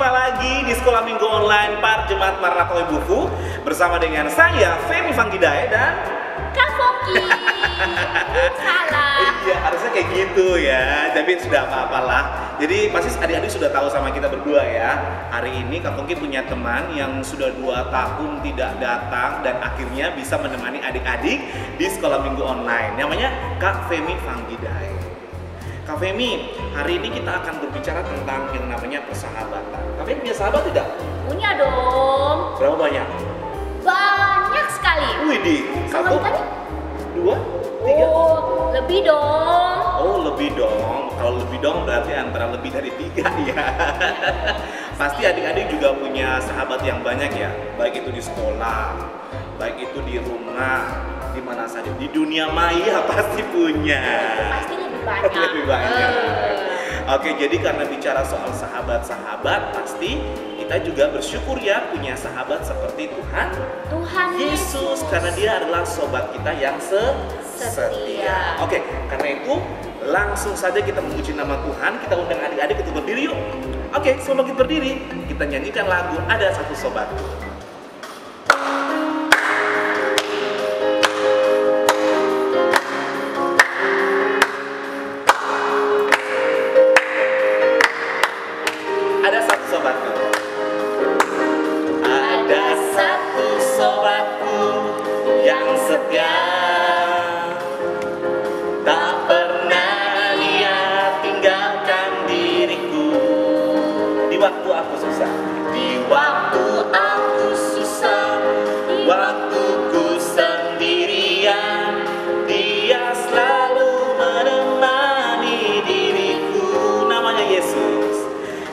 jumpa lagi di Sekolah Minggu Online Par Jemaat Maranatha Buku bersama dengan saya Femi Vanggidai dan Kak Foki. Salah. Iya, harusnya kayak gitu ya. Tapi sudah apa-apalah. Jadi pasti adik-adik sudah tahu sama kita berdua ya. Hari ini Kak Foki punya teman yang sudah 2 tahun tidak datang dan akhirnya bisa menemani adik-adik di Sekolah Minggu Online. Namanya Kak Femi Vanggidai. Kak Femi, hari ini kita akan berbicara tentang yang namanya persahabatan. Kak Femi punya sahabat tidak? Punya dong. Berapa banyak? Banyak sekali. Widih, Kalau 1, tadi? 2, 3. Oh, lebih dong. Oh, lebih dong. Kalau lebih dong berarti antara lebih dari 3 ya. Pasti adik-adik juga punya sahabat yang banyak ya. Baik itu di sekolah, baik itu di rumah, di mana saja. Di dunia maya pasti punya. Pasti lebih banyak. Lebih banyak. Oke, jadi karena bicara soal sahabat-sahabat, pasti kita juga bersyukur ya punya sahabat seperti Tuhan Yesus, karena dia adalah sobat kita yang setia. Oke, karena itu langsung saja kita memuji nama Tuhan. Kita undang adik-adik untuk berdiri yuk. Oke, sebelum kita berdiri, kita nyanyikan lagu Ada Satu Sobatku. Ada satu sobatku. Ada satu sobatku yang setia. Tak pernah dia tinggalkan diriku. Di waktu aku susah. Di waktu aku susah. Waktuku sendirian. Dia selalu menemani diriku. Namanya Yesus.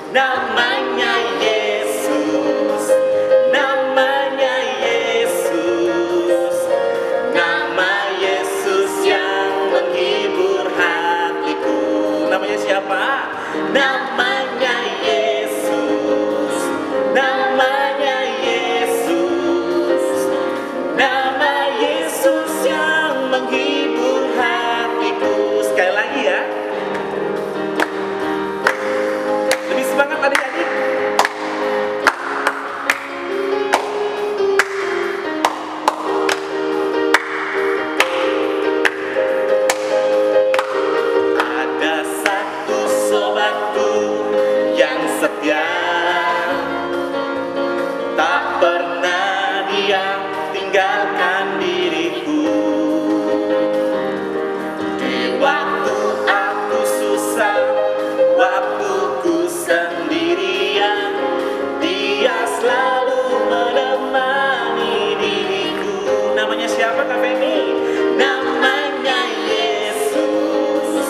Namanya Yesus, namanya Yesus, nama Yesus yang menghibur hatiku. Namanya siapa? Namanya Yesus, namanya Yesus, nama Yesus yang menghibur hatiku. Sekali lagi ya. Semangat adik-adik. Ada satu sobatku yang setia. Tak pernah dia tinggalkan diriku. Di waktu aku susah, waktuku sendirian, dia selalu menemani diriku. Namanya siapa Kak Femi? Namanya Yesus,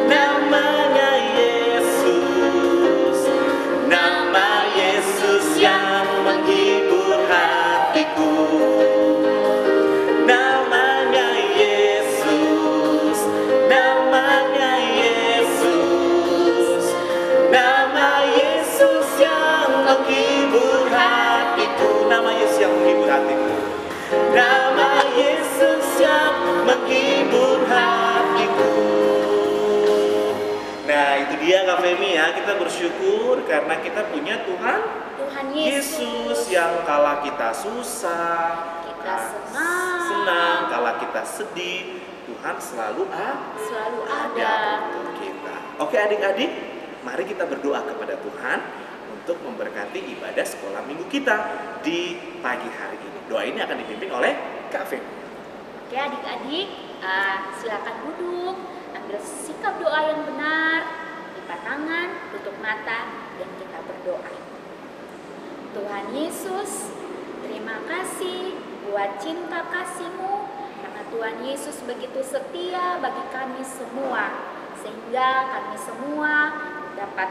namanya Yesus, nama Yesus yang menghibur hatiku. Namanya Yesus, namanya Yesus, nama Yesus yang menghibur hatiku. Nama Yesus yang menghibur hatiku. Nama Yesus yang menghibur hatiku. Nah, itu dia Kak Femi ya. Kita bersyukur karena kita punya Tuhan Yesus yang kala kita susah, Kita senang. kala kita sedih, Tuhan selalu ada untuk kita. Oke adik-adik, mari kita berdoa kepada Tuhan untuk memberkati ibadah sekolah minggu kita di pagi hari ini. Doa ini akan dipimpin oleh Kak Femi. Oke adik-adik, silakan duduk, ambil sikap doa yang benar, lipat tangan, tutup mata, dan kita berdoa. Tuhan Yesus, terima kasih buat cinta kasih-Mu, karena Tuhan Yesus begitu setia bagi kami semua, sehingga kami semua dapat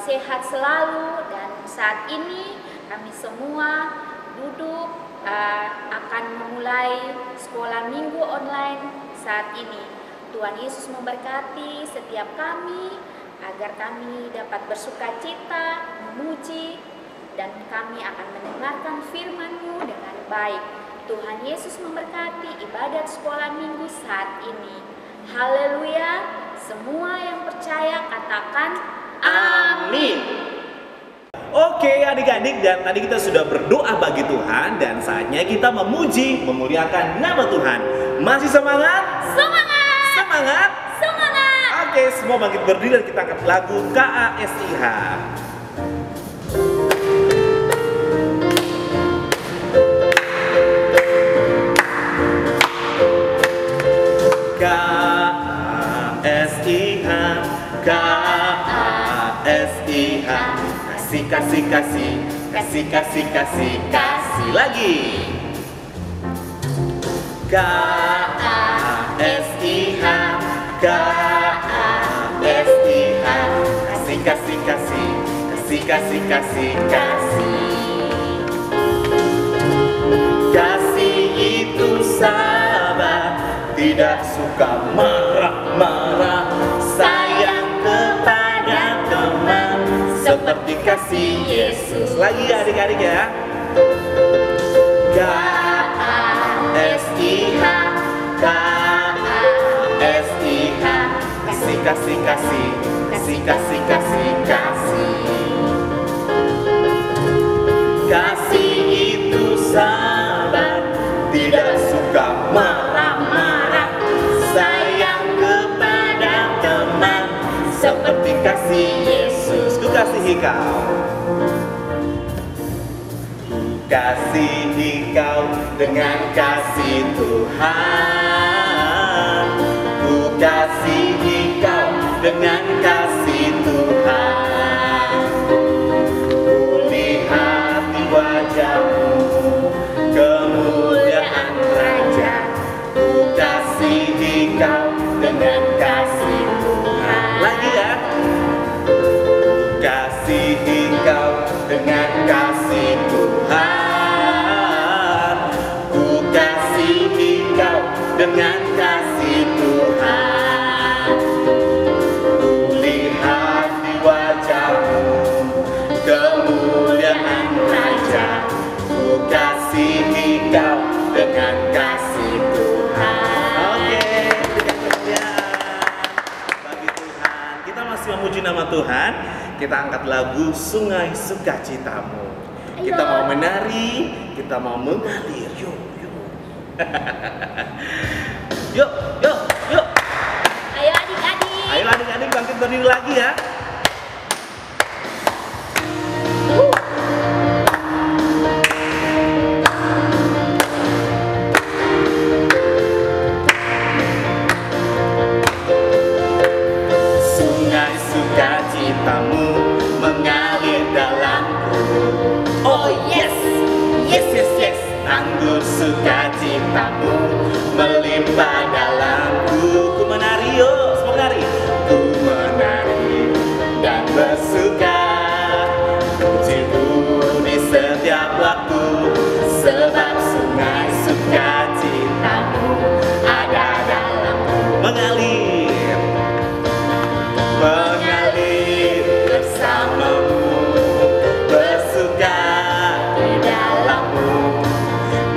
sehat selalu. Dan saat ini kami semua duduk akan memulai sekolah minggu online saat ini. Tuhan Yesus memberkati setiap kami agar kami dapat bersuka cita, memuji, dan kami akan mendengarkan firman-Mu dengan baik. Tuhan Yesus memberkati ibadat sekolah minggu saat ini. Haleluya. Semua yang percaya katakan amin. Oke adik-adik, dan tadi kita sudah berdoa bagi Tuhan dan saatnya kita memuji, memuliakan nama Tuhan. Masih semangat? Semangat! Semangat? Semangat! Oke, semua bangkit berdiri dan kita angkat lagu KASIH. KASIH, KASIH, kasih kasih kasih, kasih kasih kasih kasih lagi. KASIH, KASIH, kasih kasih kasih, kasih kasih kasih kasih. Kasih itu sabar, tidak suka marah-marah, sayang kepada teman seperti kasih Yesus. Lagi adik-adik ya. KASIH, KASIH, kasih kasih kasih, kasih kasih kasih kasih. Kasih itu sabar, tidak suka marah-marah, sayang kepada teman seperti kasih Yesus. Ku kasihi kau, kasihi kau dengan kasih Tuhan. Ku kasihi kau dengan kasih Tuhan. Ku lihat di wajahmu kemuliaan Raja. Ku kasihi kau dengan kasih Tuhan. Lagi ya. Ku kasihi kau dengan kasih Tuhan. Ku kasihi kau dengan kasih Tuhan. Ku lihat di wajahmu kemuliaan Raja. Ku kasihi kau dengan kasih Tuhan. Oke, berikan kemuliaan bagi Tuhan. Kita masih memuji nama Tuhan. Kita angkat lagu Sungai Sukacitamu. Kita mau menari, kita mau mengalir. Yuk, yuk. Yuk, yuk, yuk. Ayo adik-adik. Ayo adik-adik bangkit berdiri lagi ya. Sungai sukacitamu mengalir dalamku. Oh yes, yes yes yes. Anggur sukacitamu melimpah dalamku. Ku menari yuk, semua menari. Ku menari dan bersuka, pujiku di setiap waktu, sebab sungai sukacitamu ada dalamku. Mengalir, mengalir bersamamu, bersuka di dalammu,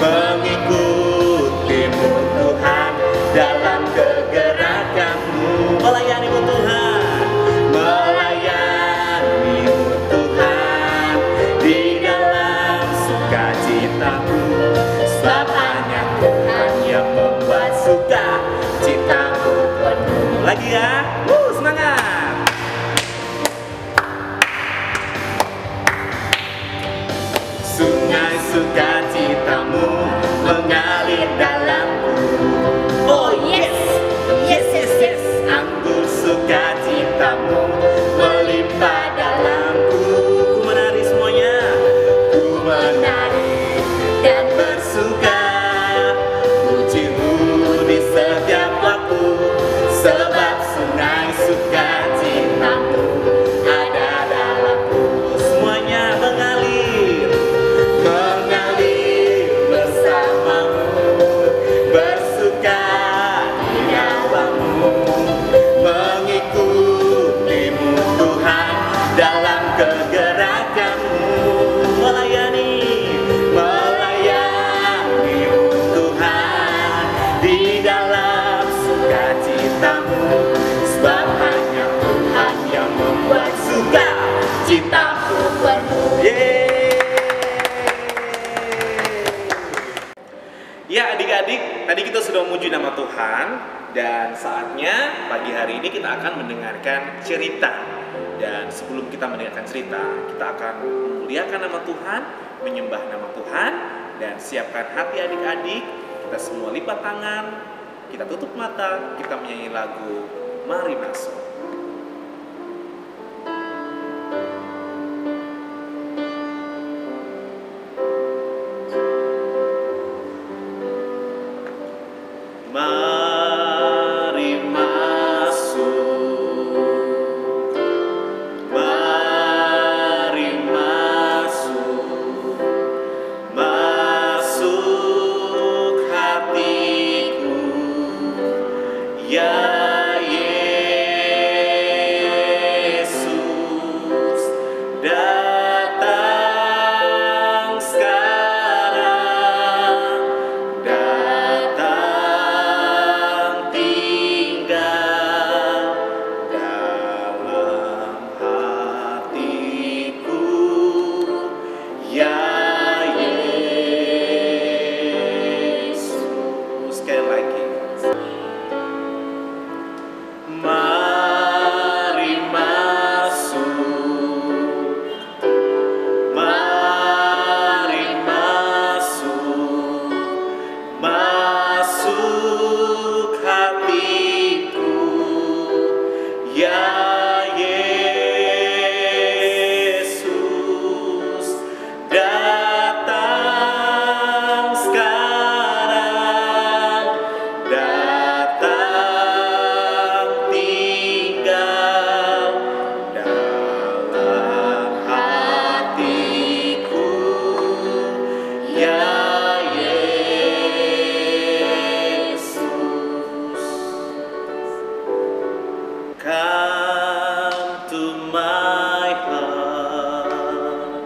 mengikutimu Tuhan dalam Waduh. Ya adik-adik, tadi kita sudah memuji nama Tuhan. Dan saatnya pagi hari ini kita akan mendengarkan cerita. Dan sebelum kita mendengarkan cerita, kita akan memuliakan nama Tuhan, menyembah nama Tuhan. Dan siapkan hati adik-adik, kita semua lipat tangan, kita tutup mata, kita menyanyi lagu Mari Masuk. Mari masuk, mari masuk, masuk hatiku, ya Yesus, datang sekarang, datang tinggal dalam hatiku, ya Yesus. Sekali lagi. Mari masuk, mari masuk, masuk hatiku, ya Yesus, datang sekarang, datang tinggal dalam hatiku, ya Yesus. Come to my heart,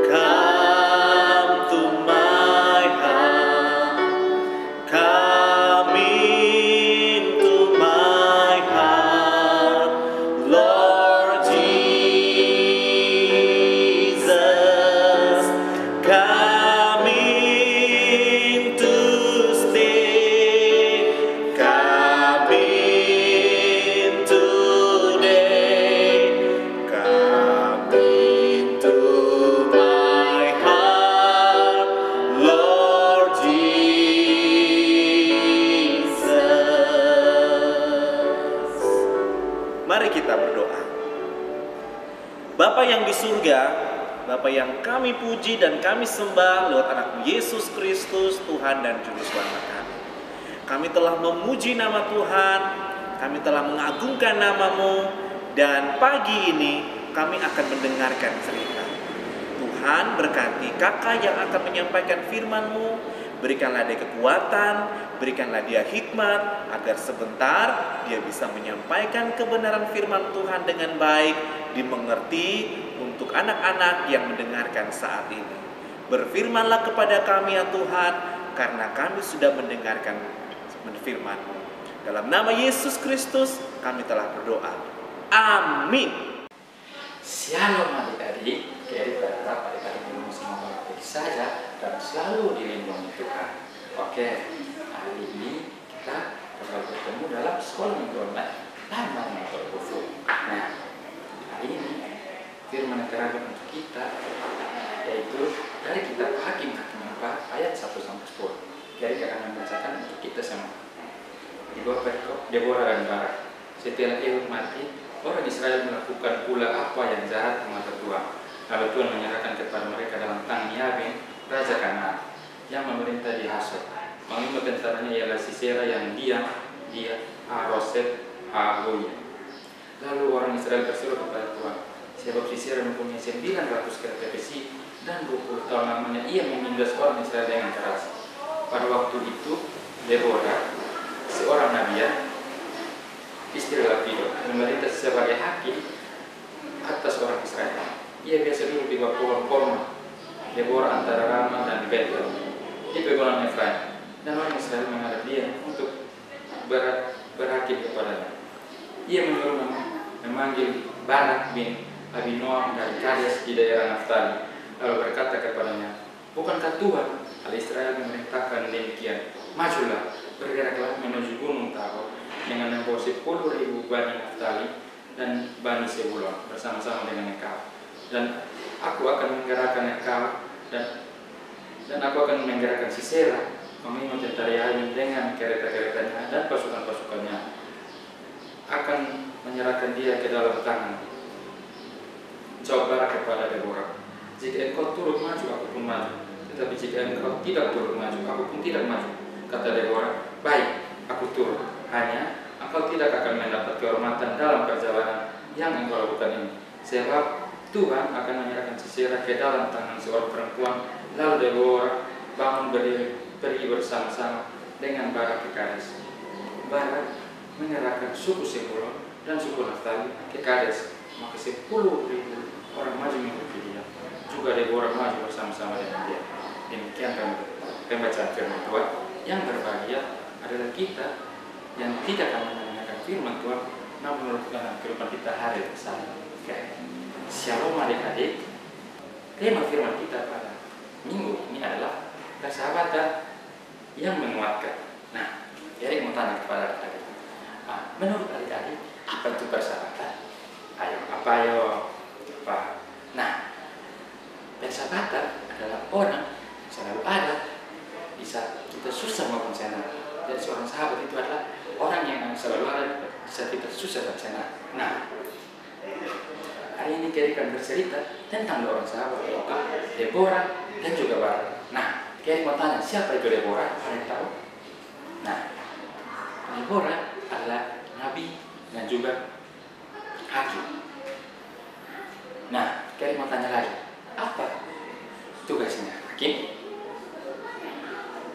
come to my heart, come into my heart, Lord Jesus, come in to stay, come in today, come into my heart, Lord Jesus. Mari kita berdoa. Bapa yang di surga, Bapa yang kami puji dan kami sembah lewat anakmu Yesus Kristus, Tuhan dan Juru Selamat kami. Kami telah memuji nama Tuhan, kami telah mengagungkan namamu, dan pagi ini kami akan mendengarkan cerita. Tuhan berkati kakak yang akan menyampaikan firman-Mu, berikanlah dia kekuatan, berikanlah dia hikmat, agar sebentar dia bisa menyampaikan kebenaran firman Tuhan dengan baik, dimengerti untuk anak-anak yang mendengarkan saat ini. Berfirmanlah kepada kami ya Tuhan, karena kami sudah mendengarkan firman-Mu. Dalam nama Yesus Kristus kami telah berdoa. Amin. Shalom adik-adik, Gary berharap adik-adik ini semua baik-baik saja dan selalu dilindungi Tuhan. Oke, hari ini kita bakal bertemu dalam sekolah minggu online Taman Motor Kufur. Nah, hari ini firman yang terakhir untuk kita yaitu dari kitab Hakim 4 ayat 1-10. Jadi akan membacakan untuk kita semua. Deborah dan Barak. Setelah Ehud mati, orang Israel melakukan pula apa yang jahat di mata Tuhan. Lalu Tuhan menyerahkan kepada mereka dalam tangan Yabin, Raja Kanaan, yang memerintah di Hasor. Panglima tentaranya ialah Sisera yang diam di Haroset Hagoyim. Lalu orang Israel berseru kepada Tuhan, sebab Sisera mempunyai 900 kereta besi dan 20 tahun lamanya ia menindas orang Israel dengan keras. Pada waktu itu, Deborah, seorang nabiya, istri Lapido, memerintah sebagai hakim atas orang Israel. Ia biasa duduk di bawah pohon korma, Deborah antara Rama dan Betel, di pegunungan Efraim. Dan orang Israel menghadap dia untuk berhakim kepadanya. Ia menyuruh memanggil Barak bin Abinoam dari Kades di daerah Naftali, lalu berkata kepadanya, bukankah Tuhan Allah Israel memerintahkan demikian? Majulah, bergeraklah menuju Gunung Tabor dengan membawa 10.000 Bani Naftali dan Bani Sebulon bersama-sama dengan engkau. Dan aku akan menggerakkan engkau dan aku akan menggerakkan Sisera, meminut tentara Yamin dengan kereta-keretanya dan pasukan-pasukannya, akan menyerahkan dia ke dalam tangan. Jawab Barak kepada Deborah, jika engkau turut maju, aku pun maju. Tetapi jika engkau tidak turut maju, aku pun tidak maju. Kata Deborah, baik, aku turut. Hanya engkau tidak akan mendapat kehormatan dalam perjalanan yang engkau lakukan ini. Sebab Tuhan akan menyerahkan Sisera ke dalam tangan seorang perempuan. Lalu Deborah bangun berdiri, pergi bersama-sama dengan Barak ke Kades. Barak menyerahkan suku Sebulon dan suku Naftali ke Kades. Maka 10.000 orang maju mengikuti dia. Juga Deborah maju bersama-sama dengan dia. Demikian pembacaan firman Tuhan. Yang berbahagia adalah kita yang tidak akan mendengarkan firman Tuhan, namun merupakan firman kita hari bersama. Shalom adik-adik. Tema firman kita pada minggu ini adalah persahabatan yang menguatkan. Nah, jadi mau tanya kepada adik-adik, menurut adik-adik apa itu persahabatan? Ayo. Nah, persahabatan adalah orang selalu ada di saat kita susah maupun senang. Jadi seorang sahabat itu adalah orang yang selalu ada di saat kita susah dan senang. Nah, hari ini Keri akan bercerita tentang dua orang sahabat, yaitu Deborah dan juga Barak. Nah, Keri mau tanya, siapa itu Deborah? Ada yang tahu? Nah, Deborah adalah nabi dan juga hakim. Nah, Keri mau tanya lagi, apa tugasnya hakim?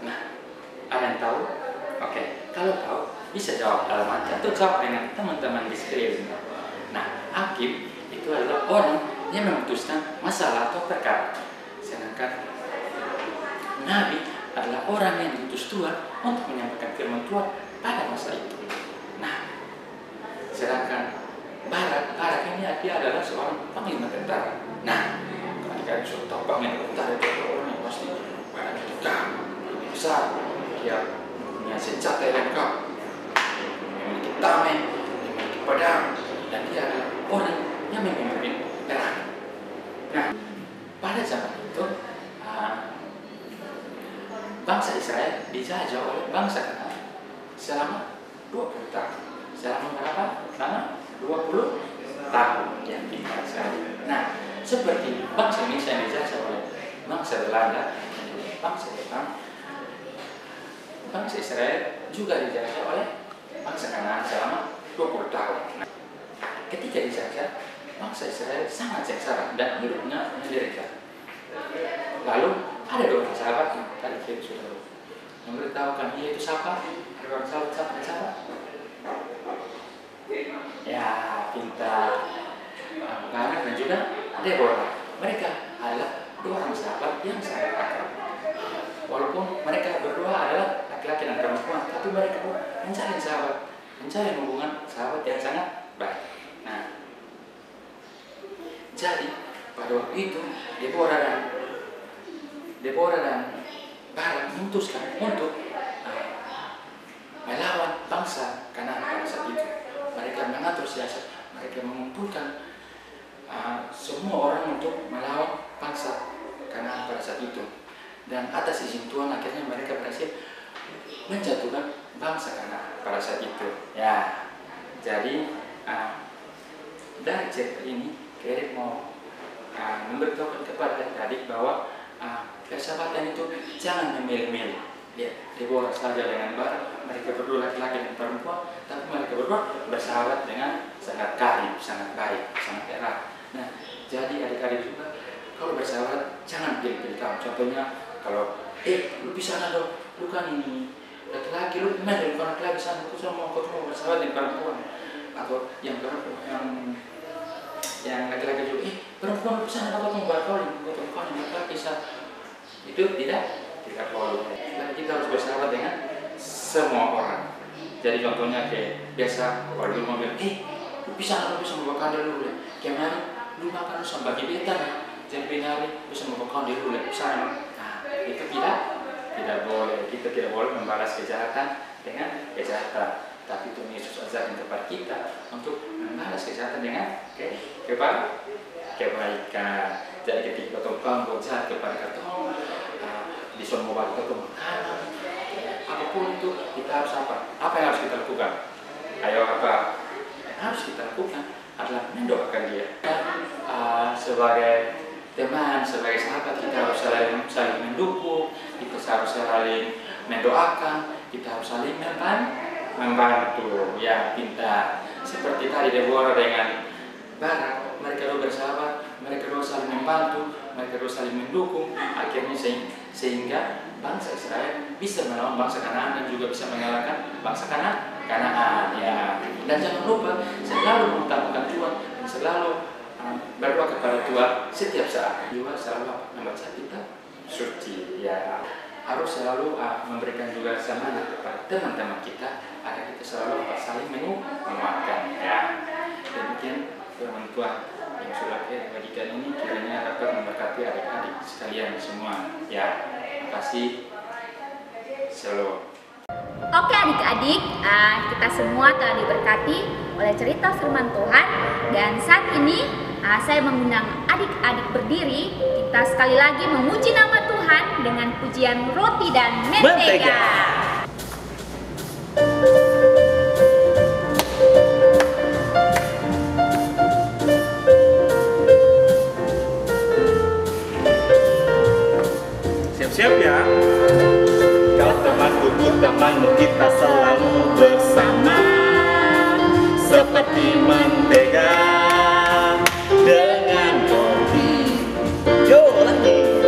Nah, ada yang tahu? Oke, kalau tahu bisa jawab dalam hati atau jawab dengan teman-teman di sekeliling. Nah, hakim itu adalah orang yang memutuskan masalah atau perkara. Sedangkan nabi adalah orang yang diutus Tuhan untuk menyampaikan firman Tuhan pada masa itu. Nah, sedangkan Barak ini dia adalah seorang panglima tentara. Nah, kalau kita sudah tahu panglima tentara itu orang yang pasti badannya tegak, besar, dia punya senjata yang lengkap, memiliki tameng, memiliki pedang, dan dia adalah orang yang memimpin perang. Nah, pada zaman itu bangsa Israel dijajah oleh bangsa Kanaan selama 20 tahun. Selama berapa? Selama 20 tahun yang tinggal sekali. Nah, seperti bangsa Indonesia yang dijajah oleh bangsa Belanda, bangsa Jepang, bangsa Israel juga dijajah oleh bangsa Kanaan selama 20 tahun. Nah, ketika dijajah, bangsa Israel sangat sengsara dan hidupnya menderita. Lalu ada dua orang sahabat yang tadi kita sudah memberitahukan dia itu siapa? Ada orang sahabat siapa? Ya, pintar. Barak dan juga Deborah. Mereka adalah dua orang sahabat yang sangat akrab. Walaupun mereka berdua adalah laki-laki dan perempuan, tapi mereka pun mencari hubungan sahabat yang sangat baik. Nah, jadi pada waktu itu Deborah dan Barak memutuskan untuk melawan bangsa Kanaan pada saat itu. Mereka mengatur siasat, mereka mengumpulkan semua orang untuk melawan bangsa Kanaan pada saat itu. Dan atas izin Tuhan akhirnya mereka berhasil menjatuhkan bangsa Kanaan pada saat itu. Ya, jadi dari cerita ini Keri mau memberitahukan kepada adik-adik bahwa persahabatan itu jangan memilih-milih. Ya, Deborah saja dengan Barak, mereka berdua laki-laki dan perempuan, tapi mereka berdua bersahabat dengan sangat karib, sangat baik, sangat erat. Nah, jadi adik-adik juga kalau bersahabat jangan pilih-pilih kamu. Contohnya kalau lu bisa dong, lu kan ini laki-laki, lu main dengan laki-laki sana, aku mau bersahabat dengan perempuan, atau yang perempuan yang laki-laki juga, perempuan bisa dapat membatalkan, bisa itu tidak boleh. Dan kita harus bersahabat dengan semua orang. Jadi contohnya kayak biasa kalau di mobil, bisa membawa kandil dulu, gimana? lu makan sampai bagi beta jangan nyari bisa membawa di rumah sana. Nah itu tidak boleh, kita tidak boleh membalas kejahatan dengan kejahatan. Tapi Tuhan Yesus ajarkan kepada kita untuk membalas kejahatan dengan kebaikan. Jadi ketika Tuhan buat jahat kepada kita, disuruh membawa kita makanan, apapun itu kita harus apa? Apa yang harus kita lakukan? Ayo apa? Yang harus kita lakukan adalah mendoakan dia. Sebagai teman, sebagai sahabat kita harus saling mendukung, kita harus saling mendoakan, kita harus saling membantu, ya pintar. Seperti tadi Deborah dengan Barak, mereka dua bersahabat, mereka dua saling membantu, mereka dua saling mendukung, akhirnya sehingga bangsa Israel bisa melawan bangsa Kanaan dan juga bisa mengalahkan bangsa Kanaan. Ya. Dan jangan lupa selalu mengutamakan Tuhan dan selalu berdoa kepada Tuhan setiap saat. Juga selalu membaca kitab suci. Ya. Harus selalu memberikan juga semangat kepada teman-teman kita agar kita selalu saling menguatkan. Ya. Demikian firman Tuhan yang sudah kita bagikan ini kiranya dapat memberkati adik-adik sekalian semua. Ya, terima kasih. Shalom. Oke adik-adik, kita semua telah diberkati oleh cerita firman Tuhan. Dan saat ini saya mengundang adik-adik berdiri. Kita sekali lagi memuji nama Tuhan dengan pujian roti dan mentega. Siap-siap ya. Kau temanku, ku temanmu, kita selalu bersama seperti mentega dengan roti. Yo lagi.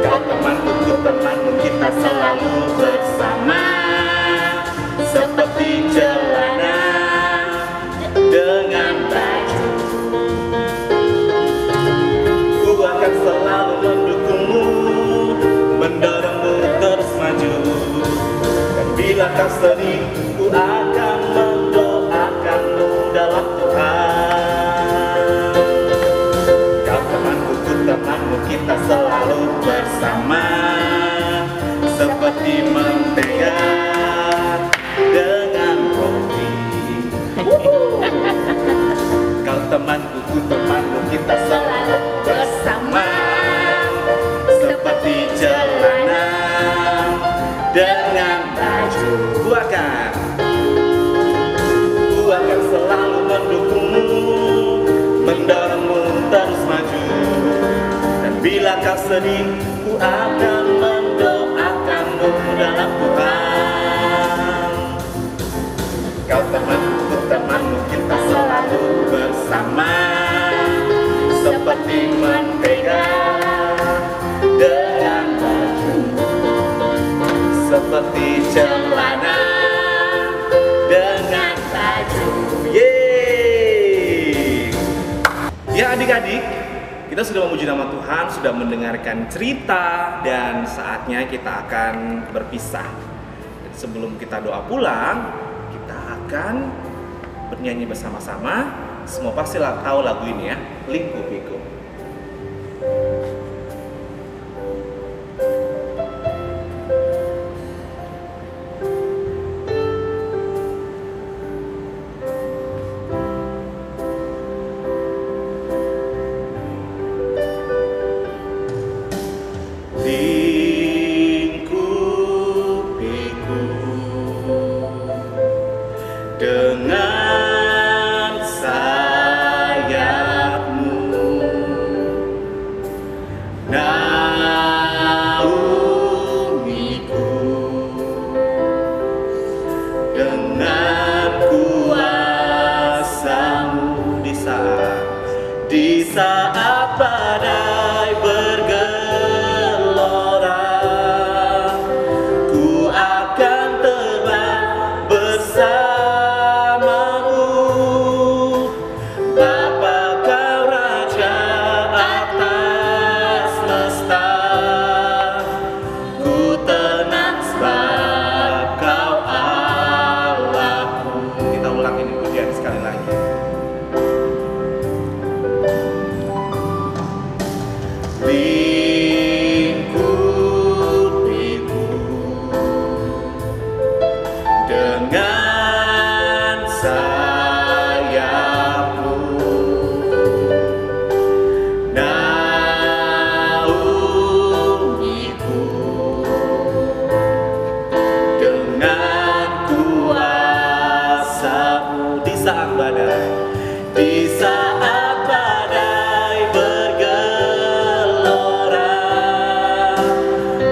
Kau temanku, ku temanmu, kita selalu bersama seperti celana dengan baju. Ku akan selalu mendukungmu, mendorongmu terus maju. Dan bila kau sedih, ku akan mendoakanmu dalam Tuhan. Kau temanku, ku temanmu, kita selalu bersama seperti mentega dengan roti. Kau temanku, ku temanmu, kita selalu bersama seperti celana dengan baju. Ku akan selalu mendukungmu, mendorongmu terus maju. Dan bila kau sedih, ku akan mendoakanmu dalam Tuhan. Kau temanku, temanmu, kita selalu bersama seperti mentega dengan baju, seperti celana dengan baju. Yeay! Ya adik-adik, kita sudah memuji nama Tuhan, sudah mendengarkan cerita, dan saatnya kita akan berpisah. Dan sebelum kita doa pulang, kita akan bernyanyi bersama-sama. Semua pasti tahu lagu ini ya, Lingkup-Lingkup. Dengan sayapmu lingkupiku dengan sayapmu, naungiku dengan kuasa-Mu di saat badai, di saat badai bergelora,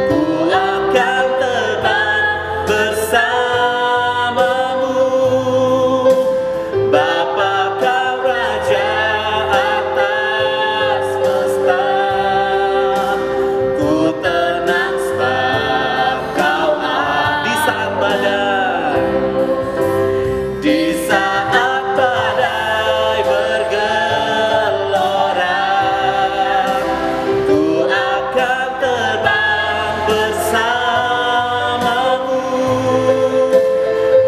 ku akan terbang bersamamu. Bapa, Kau Raja atas semesta, ku tenang sebab Kau ada. Di saat badai, di saat badai bergelora, ku akan terbang bersamamu.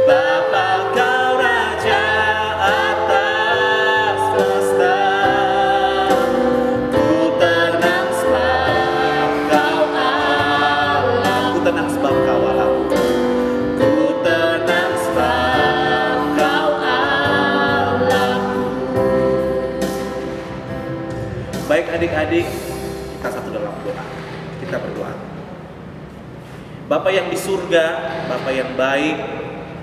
Bapa, Kau Raja atas semesta, ku tenang sebab Kau Allah. Ku tenang sebab Kau Allah. Ku tenang sebab Kau Allahku. Baik adik-adik, kita satu dalam doa. Kita berdoa. Bapa yang di surga, Bapa yang baik,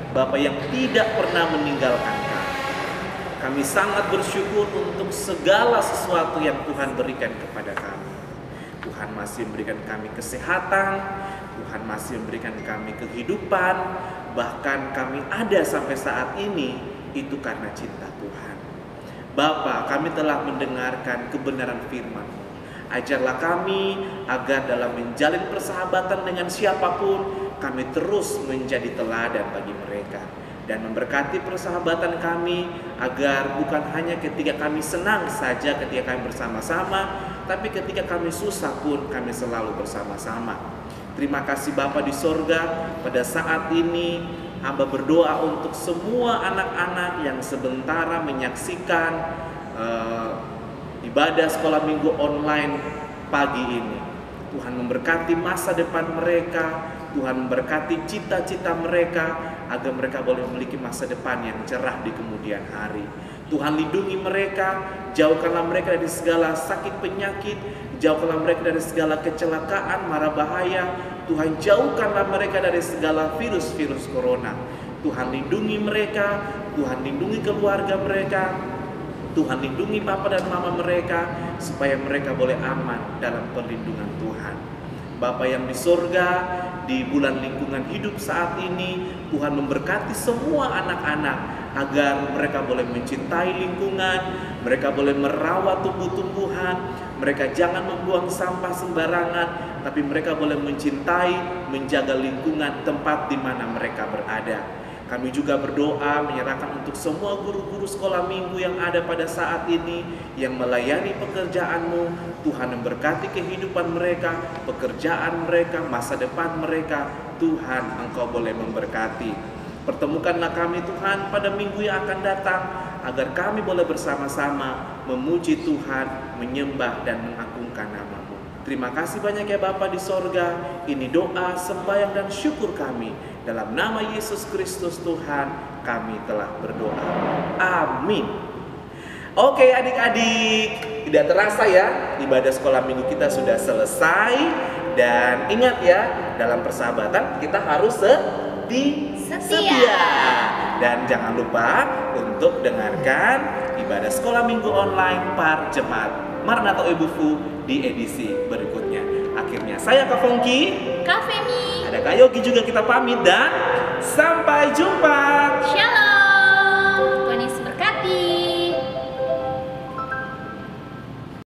Bapa yang tidak pernah meninggalkan kami. Kami sangat bersyukur untuk segala sesuatu yang Tuhan berikan kepada kami. Tuhan masih memberikan kami kesehatan, Tuhan masih memberikan kami kehidupan, bahkan kami ada sampai saat ini, itu karena cinta Tuhan. Bapa, kami telah mendengarkan kebenaran firman-Mu. Ajarlah kami agar dalam menjalin persahabatan dengan siapapun, kami terus menjadi teladan bagi mereka. Dan memberkati persahabatan kami, agar bukan hanya ketika kami senang saja ketika kami bersama-sama, tapi ketika kami susah pun kami selalu bersama-sama. Terima kasih Bapa di sorga, pada saat ini hamba berdoa untuk semua anak-anak yang sementara menyaksikan ibadah sekolah minggu online pagi ini. Tuhan memberkati masa depan mereka, Tuhan memberkati cita-cita mereka, agar mereka boleh memiliki masa depan yang cerah di kemudian hari. Tuhan lindungi mereka, jauhkanlah mereka dari segala sakit penyakit, jauhkanlah mereka dari segala kecelakaan, mara bahaya. Tuhan jauhkanlah mereka dari segala virus-virus corona. Tuhan lindungi mereka, Tuhan lindungi keluarga mereka, Tuhan lindungi Papa dan Mama mereka, supaya mereka boleh aman dalam perlindungan Tuhan. Bapa yang di surga, di bulan lingkungan hidup saat ini, Tuhan memberkati semua anak-anak, agar mereka boleh mencintai lingkungan, mereka boleh merawat tumbuh-tumbuhan, mereka jangan membuang sampah sembarangan, tapi mereka boleh mencintai, menjaga lingkungan tempat di mana mereka berada. Kami juga berdoa menyerahkan untuk semua guru-guru sekolah minggu yang ada pada saat ini, yang melayani pekerjaan-Mu. Tuhan memberkati kehidupan mereka, pekerjaan mereka, masa depan mereka. Tuhan, Engkau boleh memberkati. Pertemukanlah kami Tuhan pada minggu yang akan datang, agar kami boleh bersama-sama memuji Tuhan, menyembah dan mengagungkan nama-Mu. Terima kasih banyak ya Bapa di sorga. Ini doa, sembahyang dan syukur kami. Dalam nama Yesus Kristus Tuhan, kami telah berdoa. Amin. Oke adik-adik, tidak terasa ya, ibadah sekolah minggu kita sudah selesai. Dan ingat ya, dalam persahabatan kita harus setia. Dan jangan lupa untuk dengarkan ibadah sekolah minggu online Par Jemaat Maranatha Ebufu di edisi berikutnya. Akhirnya saya Kak Fongki, Kak Femi, ada Kak Yogi juga, kita pamit dan sampai jumpa. Shalom.